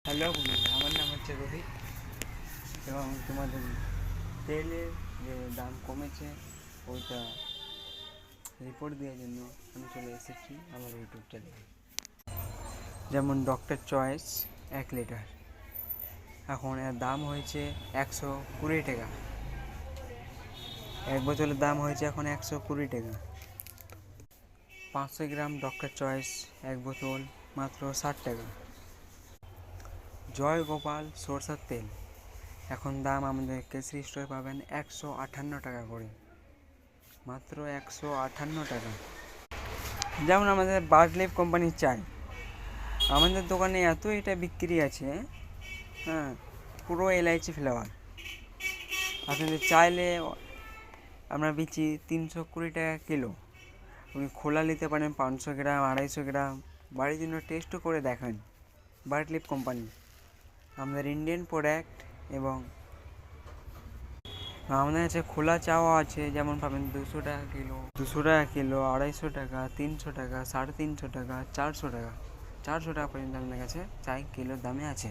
Hello বন্ধুরা, আমার নাম হচ্ছে রোহিত এবং তোমাদের তেলের যে দাম কমেছে ওইটা রিপোর্ট দেওয়ার জন্য আমি চলে এসেছি আমার ইউটিউব চ্যানেলে। যেমন ডক্টর চয়েস 1 লিটার এখন এর দাম হয়েছে 120 টাকা। এক বোতলের দাম হয়েছে এখন 120 টাকা। 500 গ্রাম ডক্টর চয়েস এক বোতল মাত্র 60 টাকা। জয় গোপাল সরষের তেল এখন দাম আমাদের কেশরী স্টোরে পাবেন 158 টাকা করে, মাত্র 158 টাকা। যেমন আমাদের বার্ডলিফ কোম্পানির চাই, আমাদের দোকানে এত এটা বিক্রি আছে, হ্যাঁ, পুরো এলাইচি ফ্লেভার। আপনাদের চাইলে আমরা বেচি 320 টাকা কিলো। আপনি খোলা নিতে পারেন 500 গ্রাম, 250 গ্রাম, বাড়ির জন্য টেস্টও করে দেখেন। বার্ডলিফ কোম্পানি আমাদের ইন্ডিয়ান প্রোডাক্ট এবং আমাদের কাছে খোলা চাও আছে, যেমন পাবেন 200 টাকা কিলো, 200 টাকা কিলো, 250 টাকা, 300 টাকা, 350 টাকা, 400 টাকা, 400 টাকা পর্যন্ত আমাদের কাছে চাই কিলোর দামে আছে।